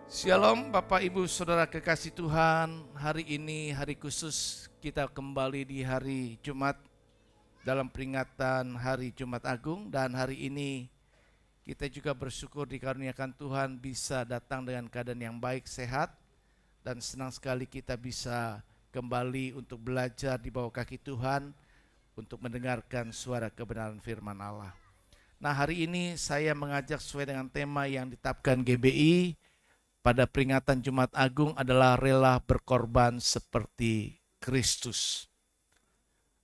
Shalom Bapak Ibu Saudara kekasih Tuhan. Hari ini hari khusus, kita kembali di hari Jumat dalam peringatan hari Jumat Agung. Dan hari ini kita juga bersyukur dikaruniakan Tuhan bisa datang dengan keadaan yang baik, sehat. Dan senang sekali kita bisa kembali untuk belajar di bawah kaki Tuhan, untuk mendengarkan suara kebenaran firman Allah. Nah, hari ini saya mengajak sesuai dengan tema yang ditetapkan GBI pada peringatan Jumat Agung adalah rela berkorban seperti Kristus.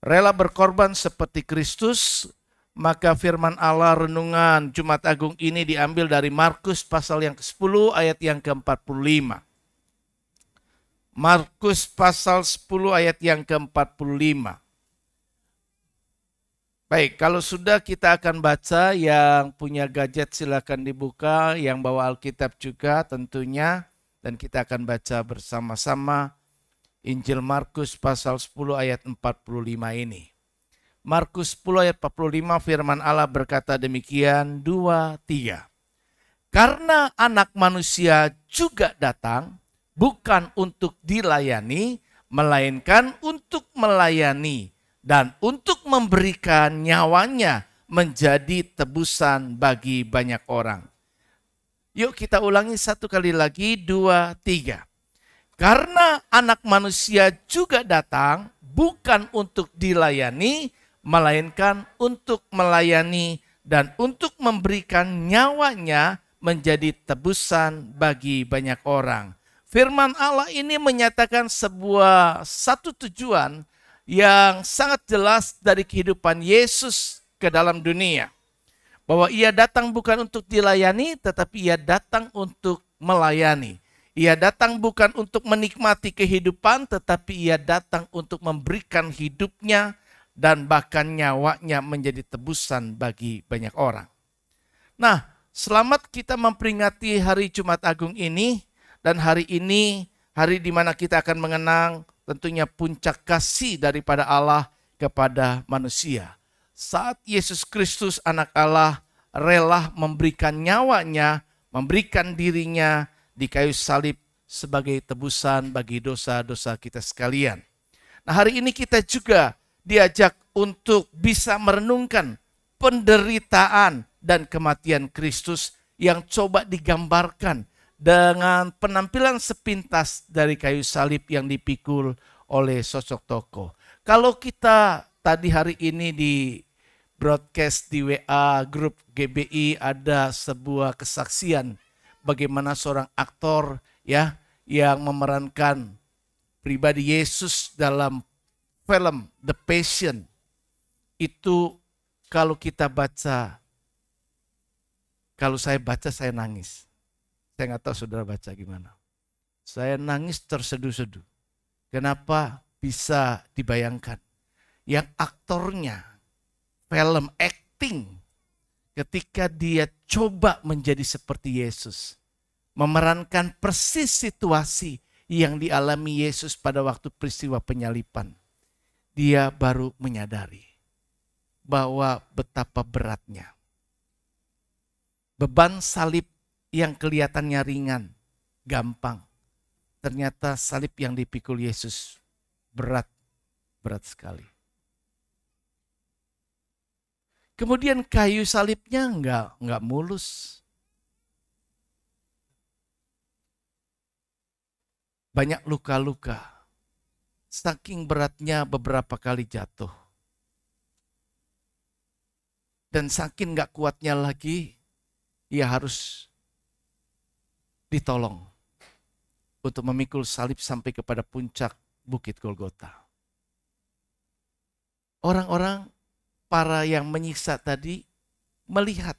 Rela berkorban seperti Kristus, maka firman Allah renungan Jumat Agung ini diambil dari Markus pasal yang ke-10 ayat yang ke-45. Markus pasal 10 ayat yang ke-45. Baik, kalau sudah kita akan baca, yang punya gadget silakan dibuka, yang bawa Alkitab juga tentunya, dan kita akan baca bersama-sama Injil Markus pasal 10 ayat 45 ini. Markus 10 ayat 45 firman Allah berkata demikian, 2, 3. Karena anak manusia juga datang, bukan untuk dilayani, melainkan untuk melayani, dan untuk memberikan nyawanya menjadi tebusan bagi banyak orang. Yuk kita ulangi satu kali lagi, 2, 3. Karena anak manusia juga datang bukan untuk dilayani, melainkan untuk melayani dan untuk memberikan nyawanya menjadi tebusan bagi banyak orang. Firman Allah ini menyatakan satu tujuan yang sangat jelas dari kehidupan Yesus ke dalam dunia. Bahwa ia datang bukan untuk dilayani, tetapi ia datang untuk melayani. Ia datang bukan untuk menikmati kehidupan, tetapi ia datang untuk memberikan hidupnya dan bahkan nyawanya menjadi tebusan bagi banyak orang. Nah, selamat kita memperingati hari Jumat Agung ini, dan hari ini hari di mana kita akan mengenang tentunya puncak kasih daripada Allah kepada manusia. Saat Yesus Kristus anak Allah rela memberikan nyawanya, memberikan dirinya di kayu salib sebagai tebusan bagi dosa-dosa kita sekalian. Nah, hari ini kita juga diajak untuk bisa merenungkan penderitaan dan kematian Kristus yang coba digambarkan dengan penampilan sepintas dari kayu salib yang dipikul oleh sosok tokoh. Kalau kita tadi hari ini di broadcast di WA grup GBI ada sebuah kesaksian bagaimana seorang aktor ya yang memerankan pribadi Yesus dalam film The Passion. Itu kalau kita baca, kalau saya baca saya nangis. Saya nggak tahu saudara baca gimana. Saya nangis terseduh-seduh. Kenapa bisa dibayangkan? Yang aktornya, film acting, ketika dia coba menjadi seperti Yesus. Memerankan persis situasi yang dialami Yesus pada waktu peristiwa penyalipan. Dia baru menyadari bahwa betapa beratnya. Beban salib yang kelihatannya ringan, gampang. Ternyata salib yang dipikul Yesus berat sekali. Kemudian kayu salibnya enggak mulus. Banyak luka-luka. Saking beratnya beberapa kali jatuh. Dan saking enggak kuatnya lagi, ia harus ditolong untuk memikul salib sampai kepada puncak Bukit Golgota. Orang-orang para yang menyiksa tadi melihat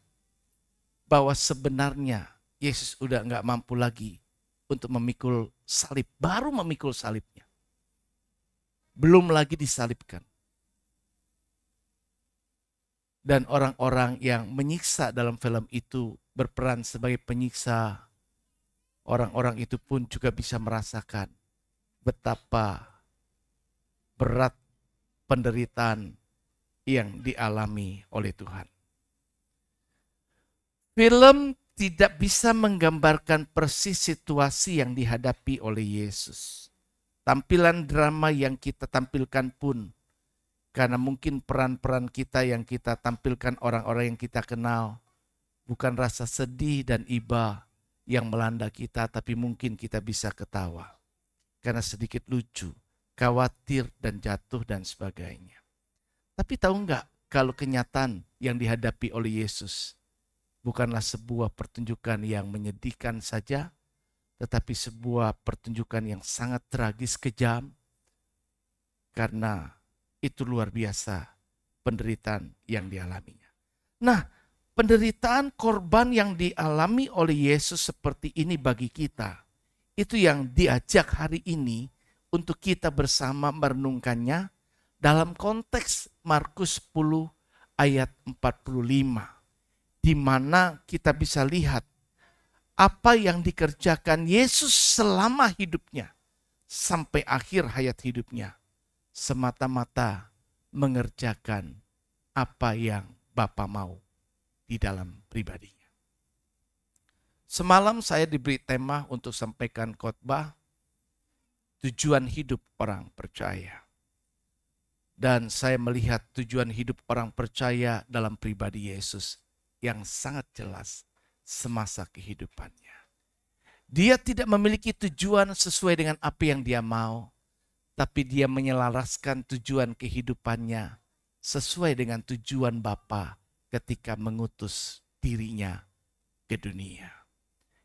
bahwa sebenarnya Yesus udah nggak mampu lagi untuk memikul salib, baru memikul salibnya. Belum lagi disalibkan. Dan orang-orang yang menyiksa dalam film itu berperan sebagai penyiksa. Orang-orang itu pun juga bisa merasakan betapa berat penderitaan yang dialami oleh Tuhan. Film tidak bisa menggambarkan persis situasi yang dihadapi oleh Yesus. Tampilan drama yang kita tampilkan pun, karena mungkin peran-peran kita yang kita tampilkan orang-orang yang kita kenal, bukan rasa sedih dan iba yang melanda kita, tapi mungkin kita bisa ketawa. Karena sedikit lucu, khawatir dan jatuh dan sebagainya. Tapi tahu enggak, kalau kenyataan yang dihadapi oleh Yesus bukanlah sebuah pertunjukan yang menyedihkan saja, tetapi sebuah pertunjukan yang sangat tragis, kejam, karena itu luar biasa penderitaan yang dialaminya. Nah, penderitaan korban yang dialami oleh Yesus seperti ini bagi kita, itu yang diajak hari ini untuk kita bersama merenungkannya dalam konteks Markus 10 ayat 45. Di mana kita bisa lihat apa yang dikerjakan Yesus selama hidupnya sampai akhir hayat hidupnya. Semata-mata mengerjakan apa yang Bapa mau di dalam pribadinya. Semalam saya diberi tema untuk sampaikan khotbah tujuan hidup orang percaya. Dan saya melihat tujuan hidup orang percaya dalam pribadi Yesus yang sangat jelas semasa kehidupannya. Dia tidak memiliki tujuan sesuai dengan apa yang dia mau, tapi dia menyelaraskan tujuan kehidupannya sesuai dengan tujuan Bapa ketika mengutus dirinya ke dunia.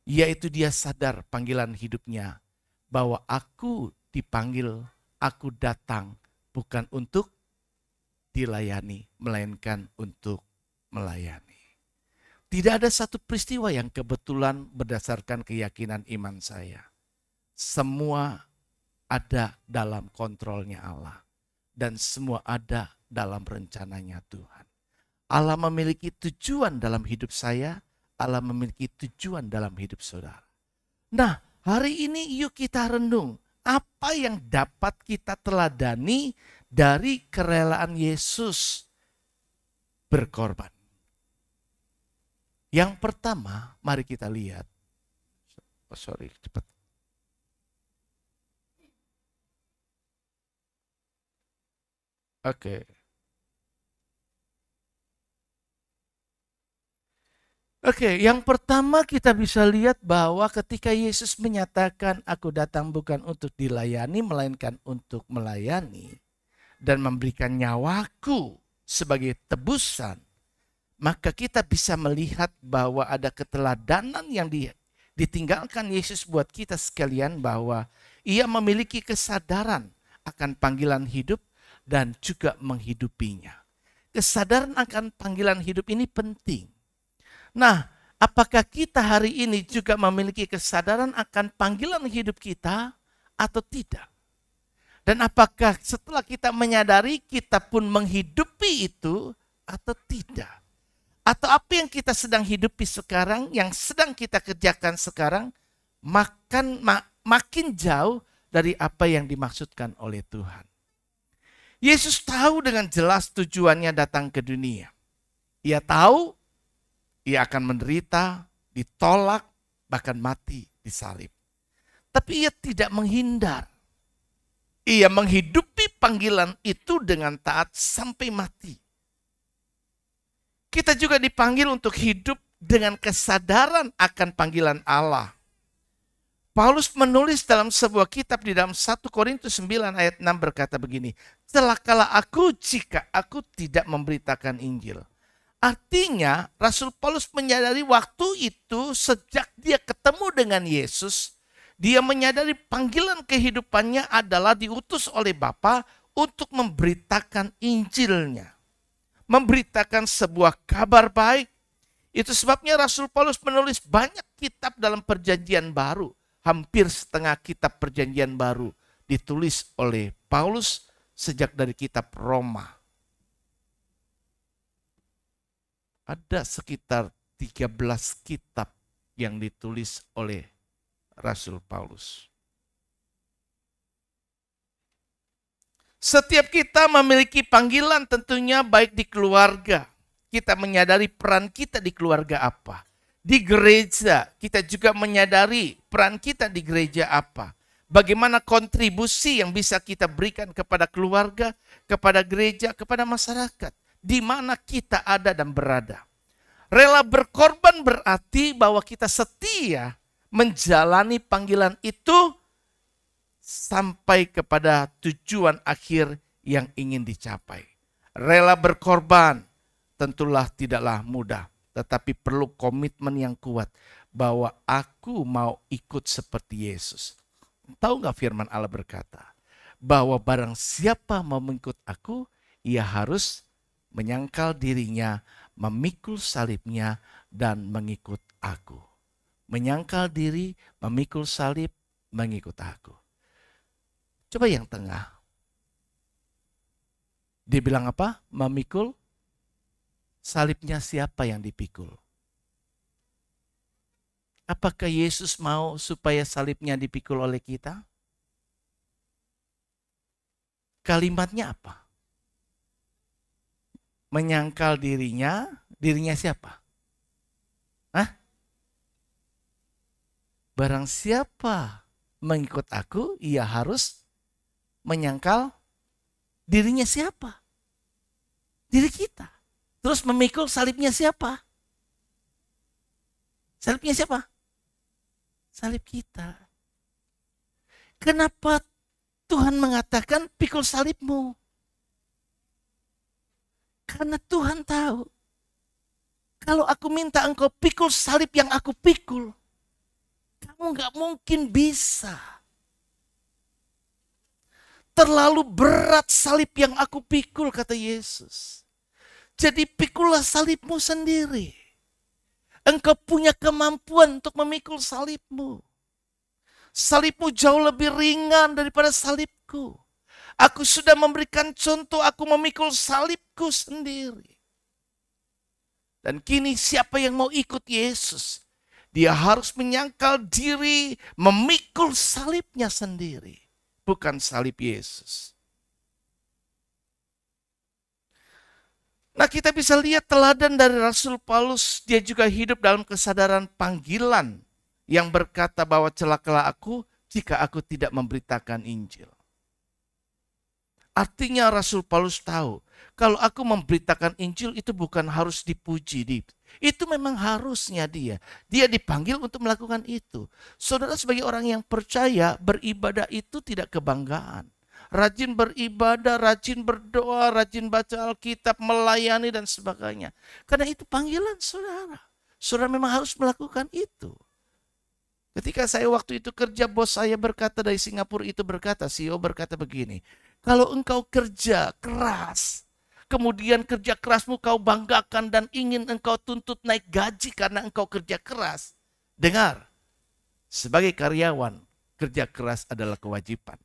Yaitu dia sadar panggilan hidupnya bahwa aku dipanggil, aku datang bukan untuk dilayani, melainkan untuk melayani. Tidak ada satu peristiwa yang kebetulan berdasarkan keyakinan iman saya. Semua ada dalam kontrolnya Allah. Dan semua ada dalam rencananya Tuhan. Allah memiliki tujuan dalam hidup saya. Allah memiliki tujuan dalam hidup saudara. Nah, hari ini yuk kita renung. Apa yang dapat kita teladani dari kerelaan Yesus berkorban? Yang pertama, mari kita lihat. Cepat. Oke, yang pertama kita bisa lihat bahwa ketika Yesus menyatakan aku datang bukan untuk dilayani melainkan untuk melayani dan memberikan nyawaku sebagai tebusan, maka kita bisa melihat bahwa ada keteladanan yang ditinggalkan Yesus buat kita sekalian, bahwa ia memiliki kesadaran akan panggilan hidup dan juga menghidupinya. Kesadaran akan panggilan hidup ini penting. Nah, apakah kita hari ini juga memiliki kesadaran akan panggilan hidup kita atau tidak? Dan apakah setelah kita menyadari kita pun menghidupi itu atau tidak? Atau apa yang kita sedang hidupi sekarang, yang sedang kita kerjakan sekarang, makin jauh dari apa yang dimaksudkan oleh Tuhan. Yesus tahu dengan jelas tujuannya datang ke dunia. Ia tahu ia akan menderita, ditolak, bahkan mati disalib. Tapi ia tidak menghindar. Ia menghidupi panggilan itu dengan taat sampai mati. Kita juga dipanggil untuk hidup dengan kesadaran akan panggilan Allah. Paulus menulis dalam sebuah kitab di dalam 1 Korintus 9 ayat 6 berkata begini, celakalah aku jika aku tidak memberitakan Injil. Artinya Rasul Paulus menyadari waktu itu sejak dia ketemu dengan Yesus, dia menyadari panggilan kehidupannya adalah diutus oleh Bapa untuk memberitakan Injilnya. Memberitakan sebuah kabar baik. Itu sebabnya Rasul Paulus menulis banyak kitab dalam Perjanjian Baru. Hampir setengah kitab Perjanjian Baru ditulis oleh Paulus sejak dari kitab Roma. Ada sekitar 13 kitab yang ditulis oleh Rasul Paulus. Setiap kita memiliki panggilan tentunya baik di keluarga. Kita menyadari peran kita di keluarga apa. Di gereja kita juga menyadari peran kita di gereja apa. Bagaimana kontribusi yang bisa kita berikan kepada keluarga, kepada gereja, kepada masyarakat. Di mana kita ada dan berada. Rela berkorban berarti bahwa kita setia menjalani panggilan itu sampai kepada tujuan akhir yang ingin dicapai. Rela berkorban tentulah tidaklah mudah, tetapi perlu komitmen yang kuat bahwa aku mau ikut seperti Yesus. Tahu nggak firman Allah berkata bahwa barang siapa mau mengikut aku, ia harus menyangkal dirinya, memikul salibnya, dan mengikut aku. Menyangkal diri, memikul salib, mengikut aku. Coba yang tengah. Dia bilang apa? Memikul salibnya siapa yang dipikul? Apakah Yesus mau supaya salibnya dipikul oleh kita? Kalimatnya apa? Menyangkal dirinya, dirinya siapa? Hah? Barang siapa mengikut aku, ia harus menyangkal dirinya siapa? Diri kita. Terus memikul salibnya siapa? Salibnya siapa? Salib kita. Kenapa Tuhan mengatakan pikul salibmu? Karena Tuhan tahu, kalau aku minta engkau pikul salib yang aku pikul, kamu gak mungkin bisa. Terlalu berat salib yang aku pikul, kata Yesus. Jadi pikullah salibmu sendiri. Engkau punya kemampuan untuk memikul salibmu. Salibmu jauh lebih ringan daripada salibku. Aku sudah memberikan contoh, aku memikul salibku sendiri. Dan kini siapa yang mau ikut Yesus? Dia harus menyangkal diri, memikul salibnya sendiri. Bukan salib Yesus. Nah, kita bisa lihat teladan dari Rasul Paulus. Dia juga hidup dalam kesadaran panggilan yang berkata bahwa celakalah aku jika aku tidak memberitakan Injil. Artinya Rasul Paulus tahu, kalau aku memberitakan Injil itu bukan harus dipuji. Itu memang harusnya dia. Dia dipanggil untuk melakukan itu. Saudara sebagai orang yang percaya, beribadah itu tidak kebanggaan. Rajin beribadah, rajin berdoa, rajin baca Alkitab, melayani dan sebagainya. Karena itu panggilan saudara. Saudara memang harus melakukan itu. Ketika saya waktu itu kerja, bos saya berkata dari Singapura itu berkata, CEO berkata begini, kalau engkau kerja keras, kemudian kerja kerasmu kau banggakan dan ingin engkau tuntut naik gaji karena engkau kerja keras. Dengar, sebagai karyawan, kerja keras adalah kewajiban.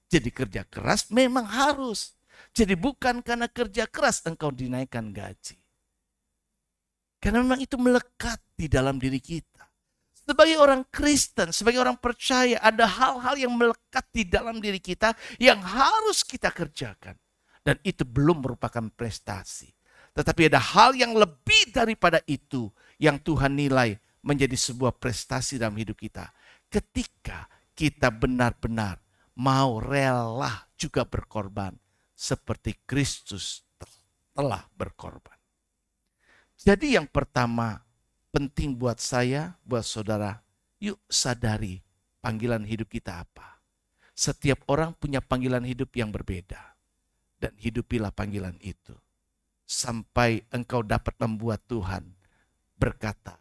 Jadi kerja keras memang harus. Jadi bukan karena kerja keras engkau dinaikkan gaji. Karena memang itu melekat di dalam diri kita. Sebagai orang Kristen, sebagai orang percaya, ada hal-hal yang melekat di dalam diri kita yang harus kita kerjakan. Dan itu belum merupakan prestasi. Tetapi ada hal yang lebih daripada itu yang Tuhan nilai menjadi sebuah prestasi dalam hidup kita. Ketika kita benar-benar mau rela juga berkorban seperti Kristus telah berkorban. Jadi yang pertama, penting buat saya, buat saudara, yuk sadari panggilan hidup kita apa. Setiap orang punya panggilan hidup yang berbeda. Dan hidupilah panggilan itu. Sampai engkau dapat membuat Tuhan berkata,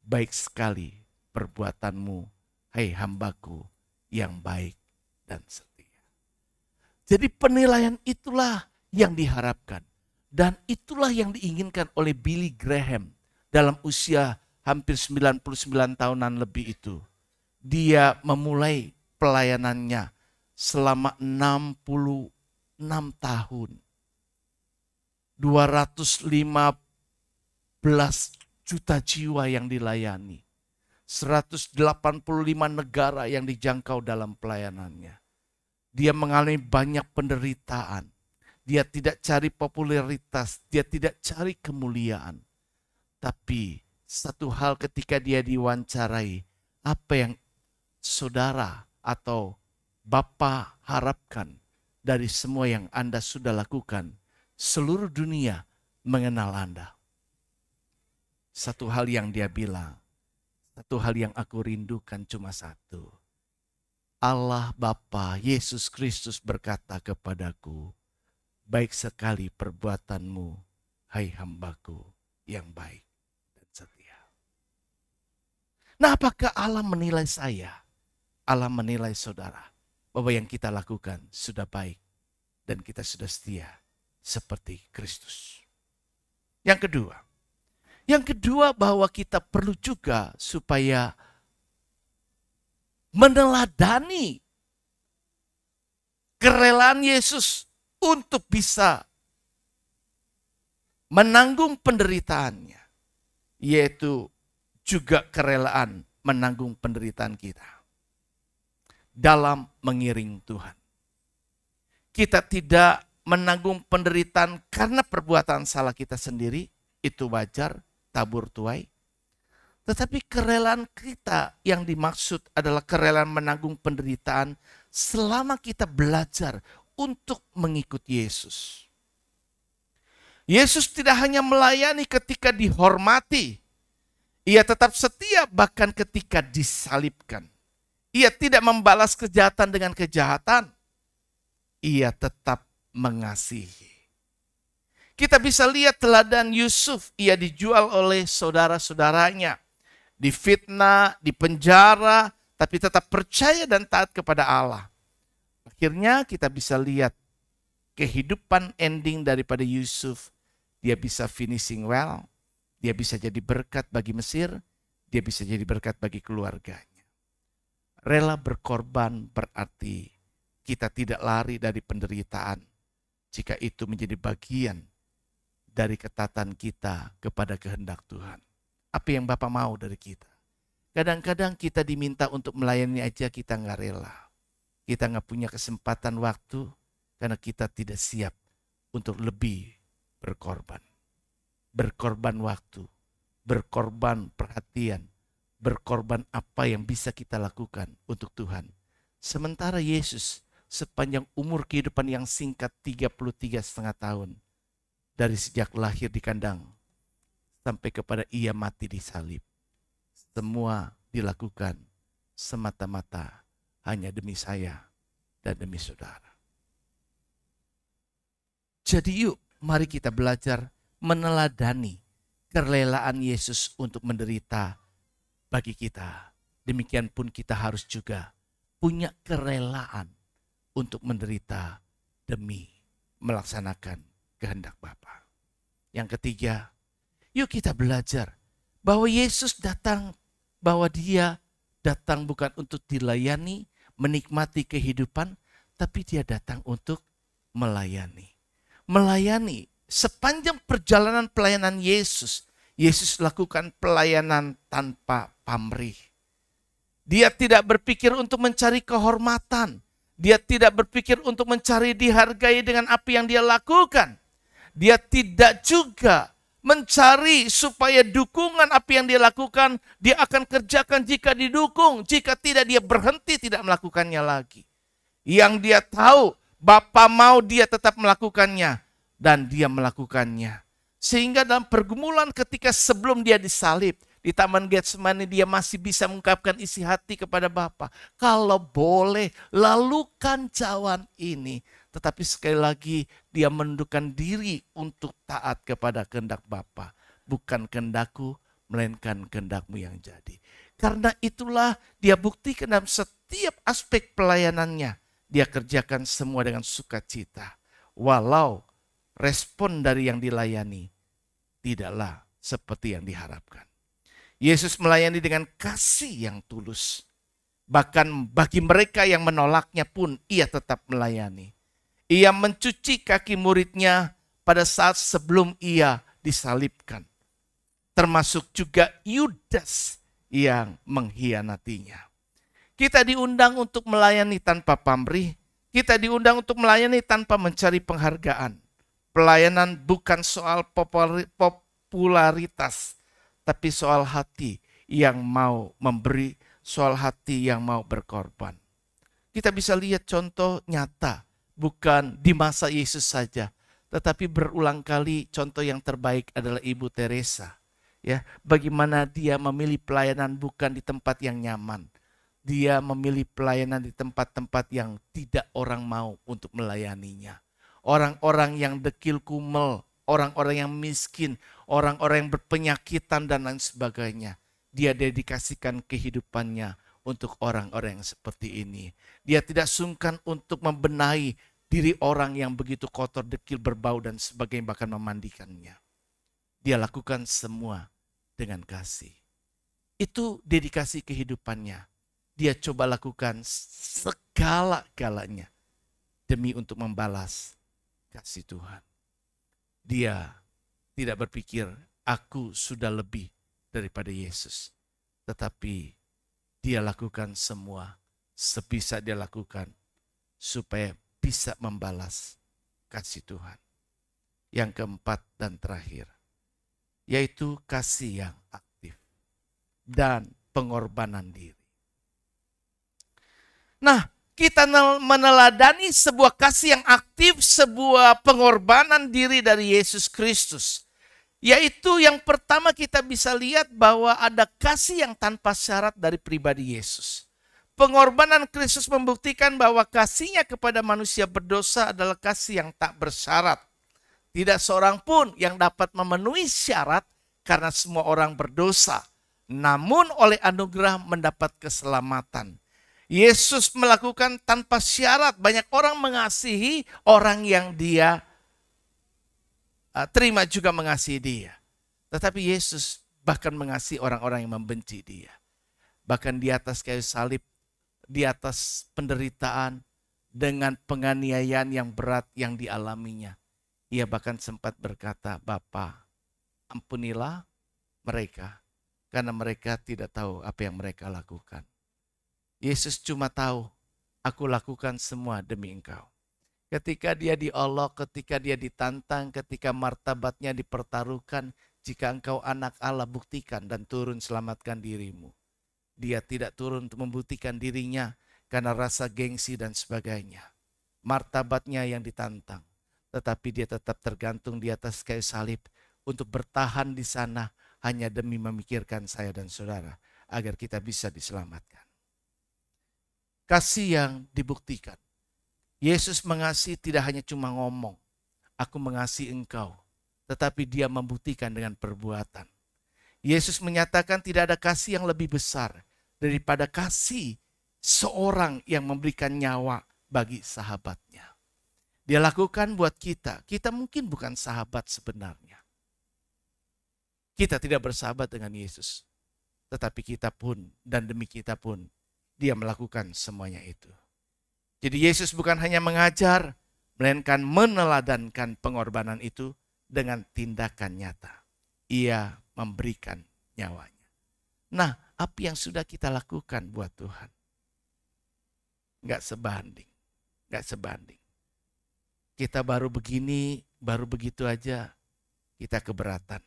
baik sekali perbuatanmu, hai hambaku yang baik dan setia. Jadi penilaian itulah yang diharapkan. Dan itulah yang diinginkan oleh Billy Graham. Dalam usia hampir 99 tahunan lebih itu. Dia memulai pelayanannya selama 66 tahun. 215 juta jiwa yang dilayani. 185 negara yang dijangkau dalam pelayanannya. Dia mengalami banyak penderitaan. Dia tidak cari popularitas, dia tidak cari kemuliaan. Tapi satu hal ketika dia diwawancarai, apa yang saudara atau Bapa harapkan dari semua yang Anda sudah lakukan? Seluruh dunia mengenal Anda. Satu hal yang dia bilang, satu hal yang aku rindukan cuma satu. Allah Bapa Yesus Kristus berkata kepadaku, baik sekali perbuatanmu, hai hambaku yang baik dan setia. Nah, apakah Allah menilai saya? Allah menilai saudara bahwa yang kita lakukan sudah baik dan kita sudah setia seperti Kristus. Yang kedua bahwa kita perlu juga supaya meneladani kerelaan Yesus untuk bisa menanggung penderitaannya, yaitu juga kerelaan menanggung penderitaan kita dalam mengiring Tuhan. Kita tidak menanggung penderitaan karena perbuatan salah kita sendiri, itu wajar, tabur tuai. Tetapi kerelaan kita yang dimaksud adalah kerelaan menanggung penderitaan selama kita belajar untuk mengikut Yesus. Yesus tidak hanya melayani ketika dihormati, ia tetap setia bahkan ketika disalibkan. Ia tidak membalas kejahatan dengan kejahatan, ia tetap mengasihi. Kita bisa lihat teladan Yusuf, ia dijual oleh saudara-saudaranya, difitnah, dipenjara, tapi tetap percaya dan taat kepada Allah. Akhirnya kita bisa lihat kehidupan ending daripada Yusuf. Dia bisa finishing well, dia bisa jadi berkat bagi Mesir, dia bisa jadi berkat bagi keluarganya. Rela berkorban berarti kita tidak lari dari penderitaan jika itu menjadi bagian dari ketatan kita kepada kehendak Tuhan. Apa yang Bapak mau dari kita? Kadang-kadang kita diminta untuk melayani aja kita nggak rela. Kita nggak punya kesempatan waktu karena kita tidak siap untuk lebih berkorban. Berkorban waktu, berkorban perhatian, berkorban apa yang bisa kita lakukan untuk Tuhan. Sementara Yesus sepanjang umur kehidupan yang singkat 33,5 tahun. Dari sejak lahir di kandang sampai kepada ia mati di salib. Semua dilakukan semata-mata hanya demi saya dan demi saudara. Jadi yuk mari kita belajar meneladani kerelaan Yesus untuk menderita bagi kita. Demikian pun kita harus juga punya kerelaan untuk menderita demi melaksanakan kehendak Bapa. Yang ketiga, yuk kita belajar bahwa Yesus datang, bahwa dia datang bukan untuk dilayani, menikmati kehidupan, tapi dia datang untuk melayani. Melayani sepanjang perjalanan pelayanan Yesus, Yesus lakukan pelayanan tanpa pamrih. Dia tidak berpikir untuk mencari kehormatan. Dia tidak berpikir untuk mencari dihargai dengan apa yang dia lakukan. Dia tidak juga mencari supaya dukungan apa yang dia lakukan, dia akan kerjakan jika didukung. Jika tidak, dia berhenti tidak melakukannya lagi. Yang dia tahu, Bapa mau dia tetap melakukannya. Dan dia melakukannya. Sehingga dalam pergumulan ketika sebelum dia disalib, di Taman Getsemani dia masih bisa mengungkapkan isi hati kepada Bapa. Kalau boleh, lalukan cawan ini. Tetapi sekali lagi dia menundukkan diri untuk taat kepada kehendak Bapa. Bukan kehendakku, melainkan kehendakmu yang jadi. Karena itulah dia buktikan dalam setiap aspek pelayanannya. Dia kerjakan semua dengan sukacita. Walau respon dari yang dilayani tidaklah seperti yang diharapkan. Yesus melayani dengan kasih yang tulus. Bahkan bagi mereka yang menolaknya pun ia tetap melayani. Ia mencuci kaki muridnya pada saat sebelum ia disalibkan. Termasuk juga Yudas yang mengkhianatinya. Kita diundang untuk melayani tanpa pamrih. Kita diundang untuk melayani tanpa mencari penghargaan. Pelayanan bukan soal popularitas, tapi soal hati yang mau memberi, soal hati yang mau berkorban. Kita bisa lihat contoh nyata, bukan di masa Yesus saja, tetapi berulang kali contoh yang terbaik adalah Ibu Teresa. Ya, bagaimana dia memilih pelayanan bukan di tempat yang nyaman. Dia memilih pelayanan di tempat-tempat yang tidak orang mau untuk melayaninya. Orang-orang yang dekil kumel, orang-orang yang miskin, orang-orang yang berpenyakitan dan lain sebagainya. Dia dedikasikan kehidupannya untuk orang-orang yang seperti ini. Dia tidak sungkan untuk membenahi diri orang yang begitu kotor, dekil, berbau dan sebagainya, bahkan memandikannya. Dia lakukan semua dengan kasih. Itu dedikasi kehidupannya. Dia coba lakukan segala-galanya demi untuk membalas kasih Tuhan. Dia tidak berpikir, aku sudah lebih daripada Yesus. Tetapi dia lakukan semua sebisa dia lakukan supaya bisa membalas kasih Tuhan. Yang keempat dan terakhir, yaitu kasih yang aktif dan pengorbanan diri. Nah, kita meneladani sebuah kasih yang aktif, sebuah pengorbanan diri dari Yesus Kristus. Yaitu yang pertama kita bisa lihat bahwa ada kasih yang tanpa syarat dari pribadi Yesus. Pengorbanan Kristus membuktikan bahwa kasihnya kepada manusia berdosa adalah kasih yang tak bersyarat. Tidak seorang pun yang dapat memenuhi syarat karena semua orang berdosa. Namun oleh anugerah mendapat keselamatan. Yesus melakukan tanpa syarat. Banyak orang mengasihi orang yang dia terima juga mengasihi dia. Tetapi Yesus bahkan mengasihi orang-orang yang membenci dia. Bahkan di atas kayu salib, di atas penderitaan, dengan penganiayaan yang berat yang dialaminya. Ia bahkan sempat berkata, Bapa, ampunilah mereka, karena mereka tidak tahu apa yang mereka lakukan. Yesus cuma tahu, aku lakukan semua demi engkau. Ketika dia diolok, ketika dia ditantang, ketika martabatnya dipertaruhkan, jika engkau anak Allah buktikan dan turun selamatkan dirimu. Dia tidak turun untuk membuktikan dirinya karena rasa gengsi dan sebagainya. Martabatnya yang ditantang, tetapi dia tetap tergantung di atas kayu salib untuk bertahan di sana hanya demi memikirkan saya dan saudara agar kita bisa diselamatkan. Kasih yang dibuktikan. Yesus mengasihi tidak hanya cuma ngomong, aku mengasihi engkau, tetapi dia membuktikan dengan perbuatan. Yesus menyatakan tidak ada kasih yang lebih besar daripada kasih seorang yang memberikan nyawa bagi sahabatnya. Dia lakukan buat kita. Kita mungkin bukan sahabat sebenarnya. Kita tidak bersahabat dengan Yesus. Tetapi kita pun dan demi kita pun dia melakukan semuanya itu. Jadi Yesus bukan hanya mengajar, melainkan meneladankan pengorbanan itu dengan tindakan nyata. Ia memberikan nyawanya. Nah, apa yang sudah kita lakukan buat Tuhan? Enggak sebanding. Enggak sebanding. Kita baru begini, baru begitu aja, kita keberatan.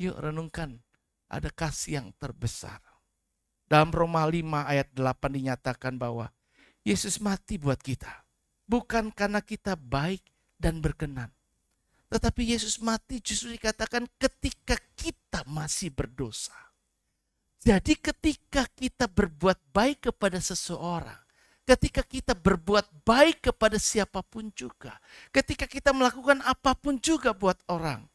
Yuk renungkan, ada kasih yang terbesar. Dalam Roma 5 ayat 8 dinyatakan bahwa Yesus mati buat kita. Bukan karena kita baik dan berkenan. Tetapi Yesus mati justru dikatakan ketika kita masih berdosa. Jadi ketika kita berbuat baik kepada seseorang, ketika kita berbuat baik kepada siapapun juga, ketika kita melakukan apapun juga buat orang,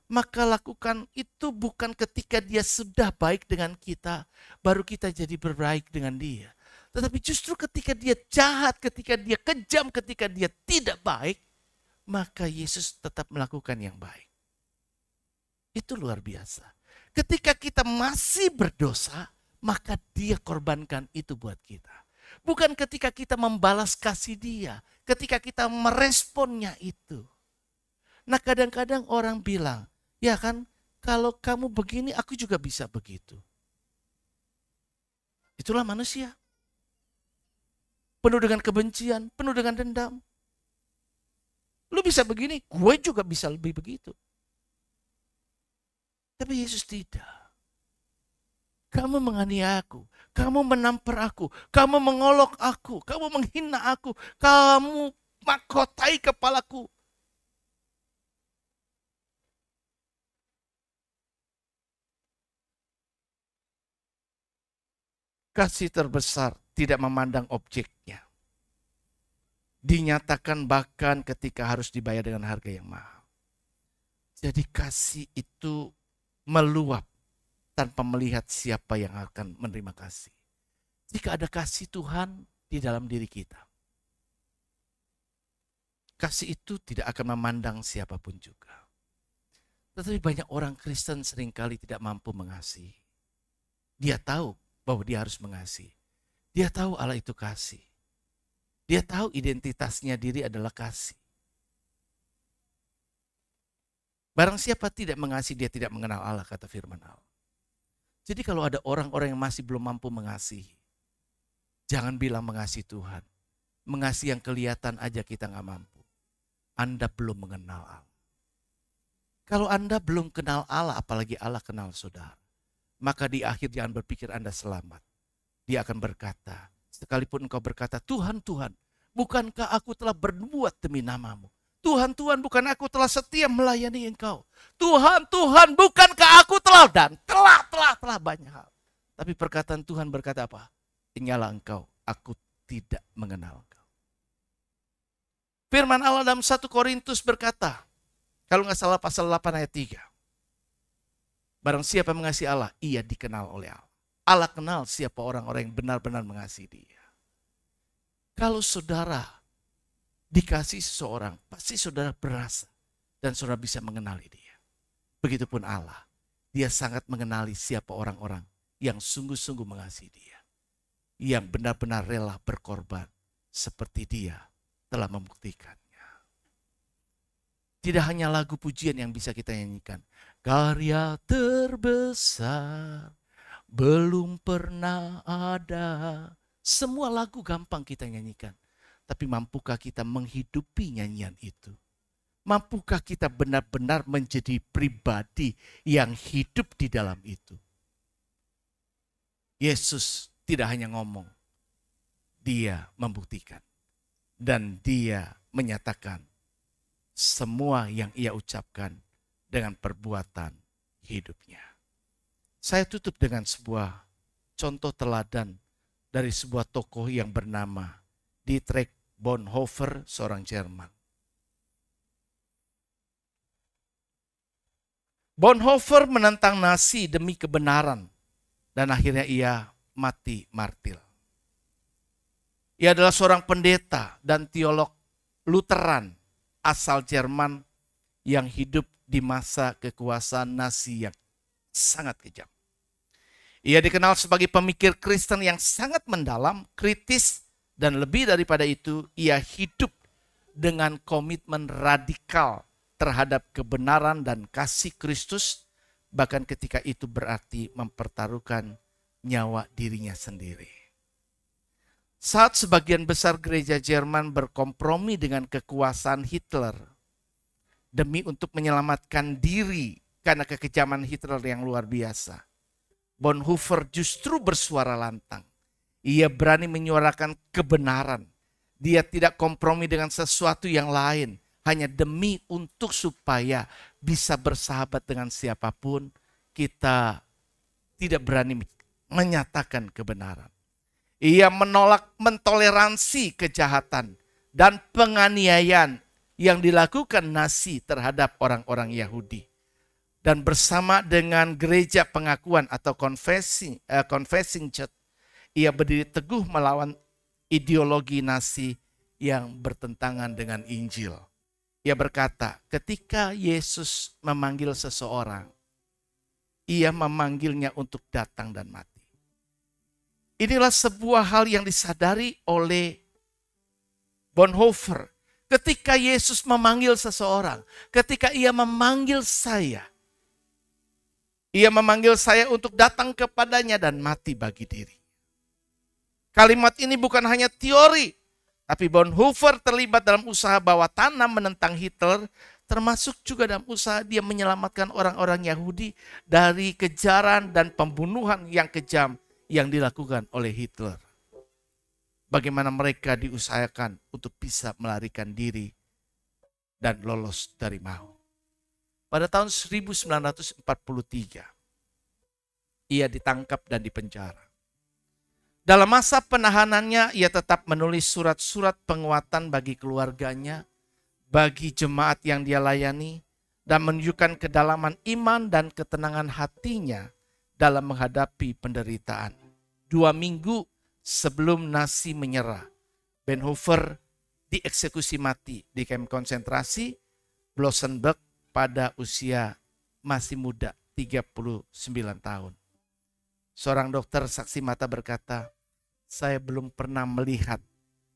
maka lakukan itu bukan ketika dia sudah baik dengan kita, baru kita jadi berbaik dengan dia. Tetapi justru ketika dia jahat, ketika dia kejam, ketika dia tidak baik, maka Yesus tetap melakukan yang baik. Itu luar biasa. Ketika kita masih berdosa, maka dia korbankan itu buat kita. Bukan ketika kita membalas kasih dia, ketika kita meresponnya itu. Nah kadang-kadang orang bilang, ya kan kalau kamu begini aku juga bisa begitu. Itulah manusia. Penuh dengan kebencian, penuh dengan dendam. Lu bisa begini, gue juga bisa lebih begitu. Tapi Yesus tidak. Kamu menganiaya aku, kamu menampar aku, kamu mengolok aku, kamu menghina aku, kamu mahkotai kepalaku. Kasih terbesar tidak memandang objeknya. Dinyatakan bahkan ketika harus dibayar dengan harga yang mahal. Jadi kasih itu meluap tanpa melihat siapa yang akan menerima kasih. Jika ada kasih Tuhan di dalam diri kita, kasih itu tidak akan memandang siapapun juga. Tetapi banyak orang Kristen seringkali tidak mampu mengasihi. Dia tahu bahwa dia harus mengasihi. Dia tahu Allah itu kasih. Dia tahu identitasnya diri adalah kasih. Barang siapa tidak mengasihi, dia tidak mengenal Allah, kata firman Allah. Jadi kalau ada orang-orang yang masih belum mampu mengasihi, jangan bilang mengasihi Tuhan. Mengasihi yang kelihatan aja kita gak mampu. Anda belum mengenal Allah. Kalau Anda belum kenal Allah, apalagi Allah kenal saudara, maka di akhir jangan berpikir Anda selamat. Dia akan berkata, sekalipun engkau berkata, Tuhan, Tuhan, bukankah aku telah berbuat demi namamu? Tuhan, Tuhan, bukan aku telah setia melayani engkau? Tuhan, Tuhan, bukankah aku telah dan telah banyak hal. Tapi perkataan Tuhan berkata apa? Ingatlah engkau, aku tidak mengenal engkau. Firman Allah dalam 1 Korintus berkata, kalau nggak salah pasal 8 ayat 3. Barang siapa mengasihi Allah, ia dikenal oleh Allah. Allah kenal siapa orang-orang yang benar-benar mengasihi dia. Kalau saudara dikasih seseorang, pasti saudara berasa dan saudara bisa mengenali dia. Begitupun Allah, dia sangat mengenali siapa orang-orang yang sungguh-sungguh mengasihi dia. Yang benar-benar rela berkorban seperti dia telah membuktikannya. Tidak hanya lagu pujian yang bisa kita nyanyikan. Karya terbesar belum pernah ada. Semua lagu gampang kita nyanyikan. Tapi mampukah kita menghidupi nyanyian itu? Mampukah kita benar-benar menjadi pribadi yang hidup di dalam itu? Yesus tidak hanya ngomong. Dia membuktikan. Dan dia menyatakan semua yang ia ucapkan dengan perbuatan hidupnya. Saya tutup dengan sebuah contoh teladan dari sebuah tokoh yang bernama Dietrich Bonhoeffer, seorang Jerman. Bonhoeffer menentang Nazi demi kebenaran dan akhirnya ia mati martir. Ia adalah seorang pendeta dan teolog Lutheran asal Jerman yang hidup di masa kekuasaan Nazi yang sangat kejam. Ia dikenal sebagai pemikir Kristen yang sangat mendalam, kritis, dan lebih daripada itu, ia hidup dengan komitmen radikal terhadap kebenaran dan kasih Kristus, bahkan ketika itu berarti mempertaruhkan nyawa dirinya sendiri. Saat sebagian besar gereja Jerman berkompromi dengan kekuasaan Hitler demi untuk menyelamatkan diri karena kekejaman Hitler yang luar biasa, Bonhoeffer justru bersuara lantang. Ia berani menyuarakan kebenaran. Dia tidak kompromi dengan sesuatu yang lain. Hanya demi untuk supaya bisa bersahabat dengan siapapun, kita tidak berani menyatakan kebenaran. Ia menolak mentoleransi kejahatan dan penganiayaan yang dilakukan Nazi terhadap orang-orang Yahudi. Dan bersama dengan gereja pengakuan atau confessing church, ia berdiri teguh melawan ideologi Nazi yang bertentangan dengan Injil. Ia berkata, ketika Yesus memanggil seseorang, ia memanggilnya untuk datang dan mati. Inilah sebuah hal yang disadari oleh Bonhoeffer. Ketika Yesus memanggil seseorang, ketika ia memanggil saya, ia memanggil saya untuk datang kepadanya dan mati bagi diri. Kalimat ini bukan hanya teori, tapi Bonhoeffer terlibat dalam usaha bawah tanah menentang Hitler, termasuk juga dalam usaha dia menyelamatkan orang-orang Yahudi dari kejaran dan pembunuhan yang kejam yang dilakukan oleh Hitler. Bagaimana mereka diusahakan untuk bisa melarikan diri dan lolos dari maut. Pada tahun 1943, ia ditangkap dan dipenjara. Dalam masa penahanannya, ia tetap menulis surat-surat penguatan bagi keluarganya, bagi jemaat yang dia layani, dan menunjukkan kedalaman iman dan ketenangan hatinya dalam menghadapi penderitaan. 2 minggu sebelum Nazi menyerah, Bonhoeffer dieksekusi mati di kamp konsentrasi Blossenburg pada usia masih muda, 39 tahun. Seorang dokter saksi mata berkata, saya belum pernah melihat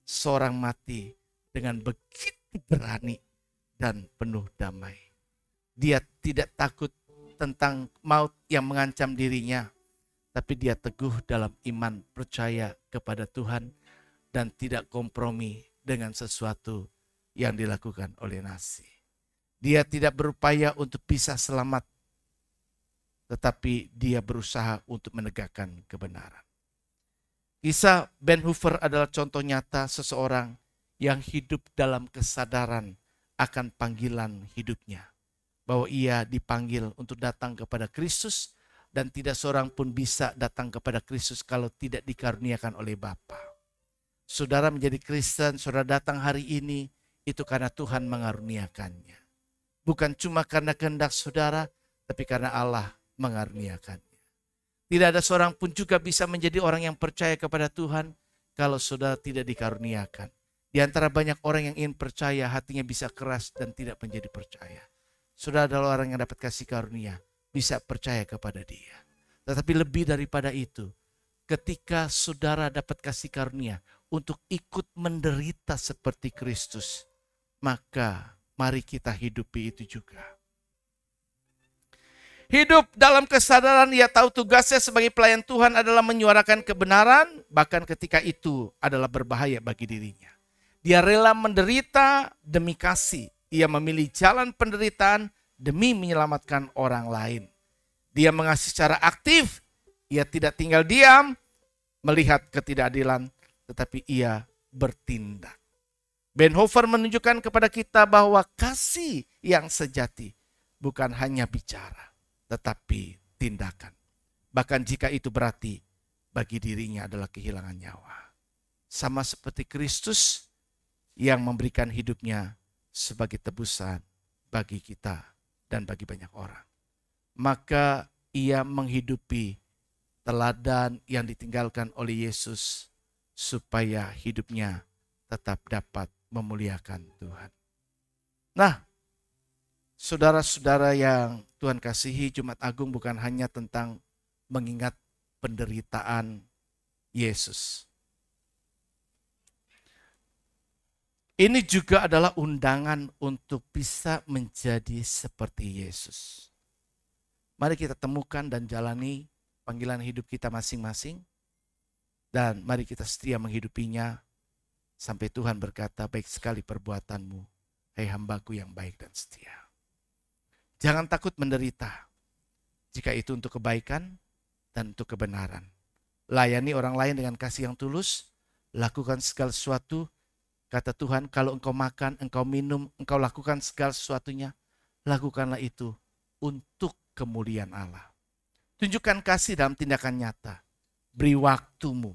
seorang mati dengan begitu berani dan penuh damai. Dia tidak takut tentang maut yang mengancam dirinya, tapi dia teguh dalam iman percaya kepada Tuhan dan tidak kompromi dengan sesuatu yang dilakukan oleh Nazi. Dia tidak berupaya untuk bisa selamat, tetapi dia berusaha untuk menegakkan kebenaran. Kisah Bonhoeffer adalah contoh nyata seseorang yang hidup dalam kesadaran akan panggilan hidupnya. Bahwa ia dipanggil untuk datang kepada Kristus dan tidak seorang pun bisa datang kepada Kristus kalau tidak dikaruniakan oleh Bapa. Saudara menjadi Kristen, saudara datang hari ini, itu karena Tuhan mengaruniakannya. Bukan cuma karena kehendak saudara, tapi karena Allah mengaruniakannya. Tidak ada seorang pun juga bisa menjadi orang yang percaya kepada Tuhan kalau saudara tidak dikaruniakan. Di antara banyak orang yang ingin percaya, hatinya bisa keras dan tidak menjadi percaya. Saudara adalah orang yang dapat kasih karunia, bisa percaya kepada Dia. Tetapi lebih daripada itu, ketika saudara dapat kasih karunia untuk ikut menderita seperti Kristus, maka mari kita hidupi itu juga. Hidup dalam kesadaran ia tahu tugasnya sebagai pelayan Tuhan adalah menyuarakan kebenaran, bahkan ketika itu adalah berbahaya bagi dirinya. Dia rela menderita demi kasih. Ia memilih jalan penderitaan demi menyelamatkan orang lain. Dia mengasihi secara aktif. Ia tidak tinggal diam melihat ketidakadilan, tetapi ia bertindak. Bonhoeffer menunjukkan kepada kita bahwa kasih yang sejati bukan hanya bicara, tetapi tindakan. Bahkan jika itu berarti bagi dirinya adalah kehilangan nyawa. Sama seperti Kristus yang memberikan hidupnya sebagai tebusan bagi kita dan bagi banyak orang. Maka ia menghidupi teladan yang ditinggalkan oleh Yesus supaya hidupnya tetap dapat memuliakan Tuhan. Nah, saudara-saudara yang Tuhan kasihi, Jumat Agung bukan hanya tentang mengingat penderitaan Yesus. Ini juga adalah undangan untuk bisa menjadi seperti Yesus. Mari kita temukan dan jalani panggilan hidup kita masing-masing. Dan mari kita setia menghidupinya sampai Tuhan berkata, baik sekali perbuatanmu, hai hambaku yang baik dan setia. Jangan takut menderita jika itu untuk kebaikan dan untuk kebenaran. Layani orang lain dengan kasih yang tulus, lakukan segala sesuatu. Kata Tuhan, kalau engkau makan, engkau minum, engkau lakukan segala sesuatunya, lakukanlah itu untuk kemuliaan Allah. Tunjukkan kasih dalam tindakan nyata. Beri waktumu,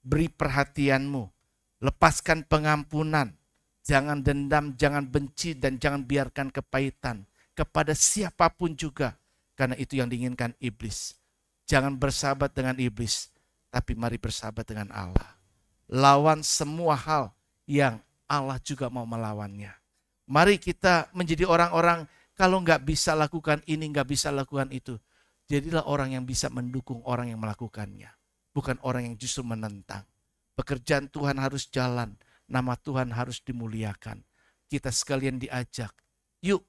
beri perhatianmu, lepaskan pengampunan. Jangan dendam, jangan benci, dan jangan biarkan kepahitan kepada siapapun juga. Karena itu yang diinginkan iblis. Jangan bersahabat dengan iblis, tapi mari bersahabat dengan Allah. Lawan semua hal yang Allah juga mau melawannya. Mari kita menjadi orang-orang kalau nggak bisa lakukan ini, nggak bisa lakukan itu. Jadilah orang yang bisa mendukung orang yang melakukannya. Bukan orang yang justru menentang. Pekerjaan Tuhan harus jalan, nama Tuhan harus dimuliakan. Kita sekalian diajak, yuk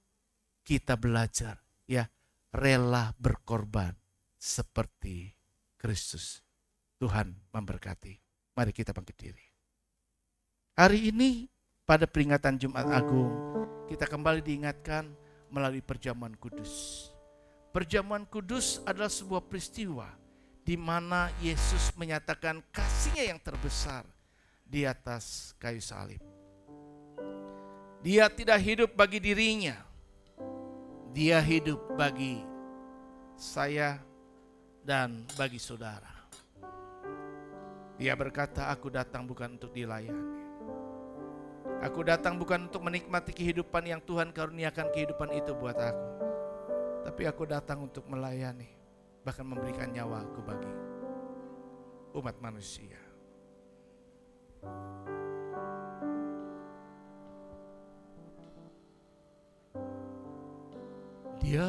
kita belajar ya, rela berkorban seperti Kristus. Tuhan memberkati. Mari kita bangkit diri. Hari ini pada peringatan Jumat Agung, kita kembali diingatkan melalui perjamuan kudus. Perjamuan kudus adalah sebuah peristiwa di mana Yesus menyatakan kasih-Nya yang terbesar di atas kayu salib. Dia tidak hidup bagi dirinya, Dia hidup bagi saya dan bagi saudara. Dia berkata, aku datang bukan untuk dilayani. Aku datang bukan untuk menikmati kehidupan yang Tuhan karuniakan kehidupan itu buat aku. Tapi aku datang untuk melayani, bahkan memberikan nyawaku bagi umat manusia. Dia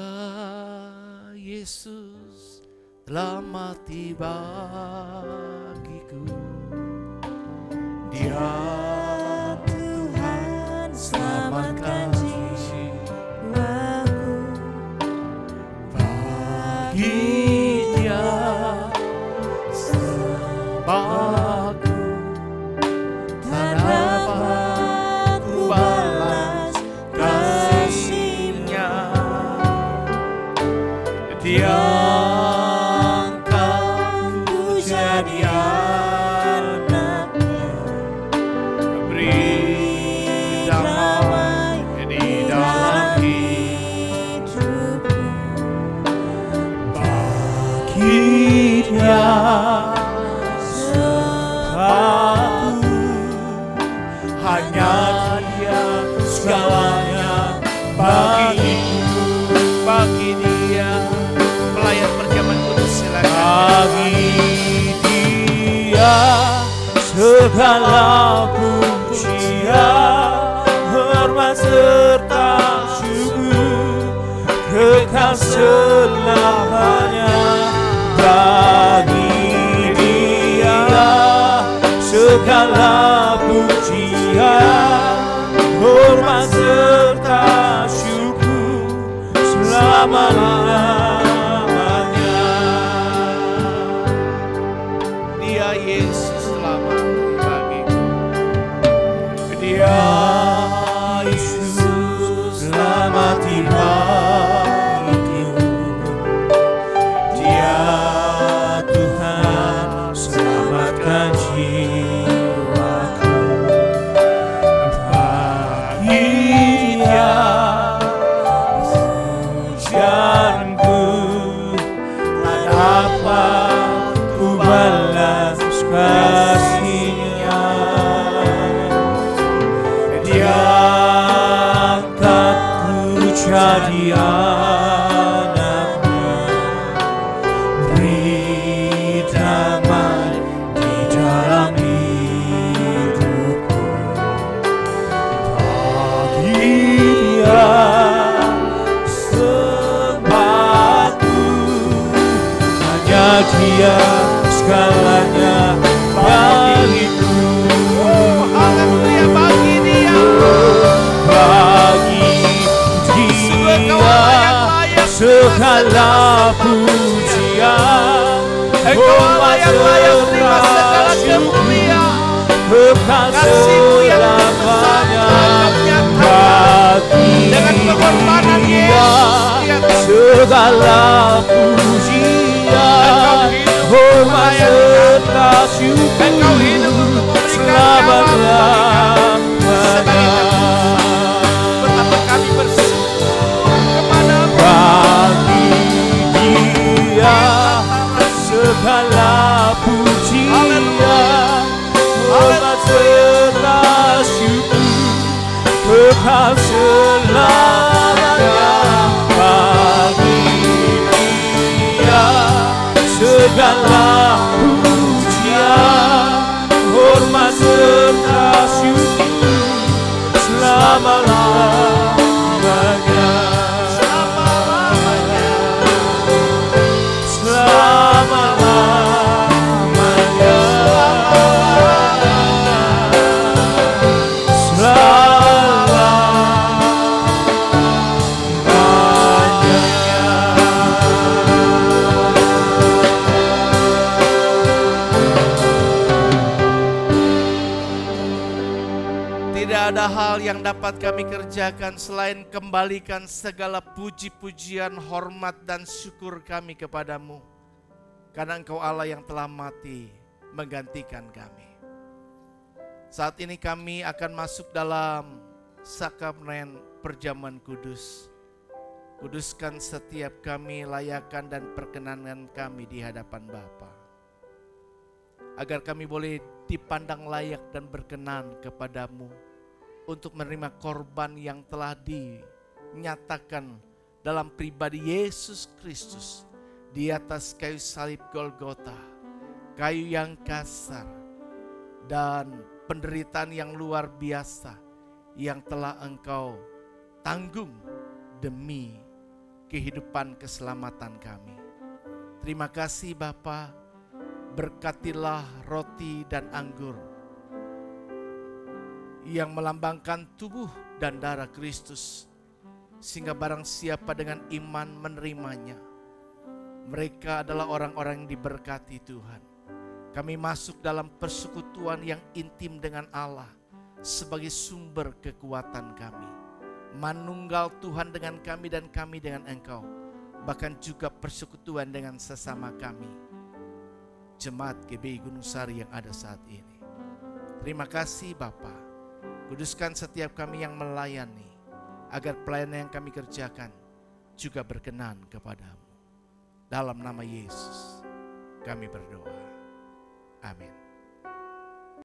Yesus telah mati bagiku. Dia Tuhan selamatkan jiwaku. Bagi Dia sembahku, tak dapat ku balas kasih-Nya. Dia angkatku jadi anaknya, beri damai di dalam hidupku. Bagi Dia sembahku, hanya Dia segalanya bagiku. Bagi Dia. Pelayan perjamuan kudus silakan. Bagi Dia segala pujian, hormat serta syukur, kekal selamanya. Bagi Dia segala pujian, hormat serta syukur selama-lamanya. Dia Yesus telah mati bagiku. Dia Yesus telah mati bagiku. Dia Tuhan selamatkan jiwaku. Bagi Dia pujianku, tak dapat ku balas kasih-Nya. Dia angkatku jadi anaknya, beri damai di dalam hidupku. Bagi Dia sembahku, hanya Dia segalanya bagiku. Haleluya. Bagi Dia, bagi Dia segala pujian, hormat serta kemuliaan, kekal selamanya. Bagi Dia segala pujian, hormat serta syukur selama-lamanya. Betapa kami bersyukur kepada-Mu. Bagi Dia segala pujian, hormat serta syukur, kekal selamanya. Bagi Tidak ada hal yang dapat kami kerjakan selain kembalikan segala puji-pujian, hormat dan syukur kami kepadamu. Karena Engkau Allah yang telah mati menggantikan kami. Saat ini kami akan masuk dalam sakramen perjamuan kudus. Kuduskan setiap kami, layakan dan perkenankan kami di hadapan Bapa, agar kami boleh dipandang layak dan berkenan kepadamu untuk menerima korban yang telah dinyatakan dalam pribadi Yesus Kristus di atas kayu salib Golgota, kayu yang kasar dan penderitaan yang luar biasa yang telah Engkau tanggung demi kehidupan keselamatan kami. Terima kasih Bapa, berkatilah roti dan anggur yang melambangkan tubuh dan darah Kristus, sehingga barang siapa dengan iman menerimanya, mereka adalah orang-orang yang diberkati Tuhan. Kami masuk dalam persekutuan yang intim dengan Allah sebagai sumber kekuatan kami. Manunggal Tuhan dengan kami dan kami dengan Engkau, bahkan juga persekutuan dengan sesama kami, Jemaat GBI Gunung Sari yang ada saat ini. Terima kasih Bapa, kuduskan setiap kami yang melayani, agar pelayanan yang kami kerjakan juga berkenan kepadamu. Dalam nama Yesus kami berdoa. Amin.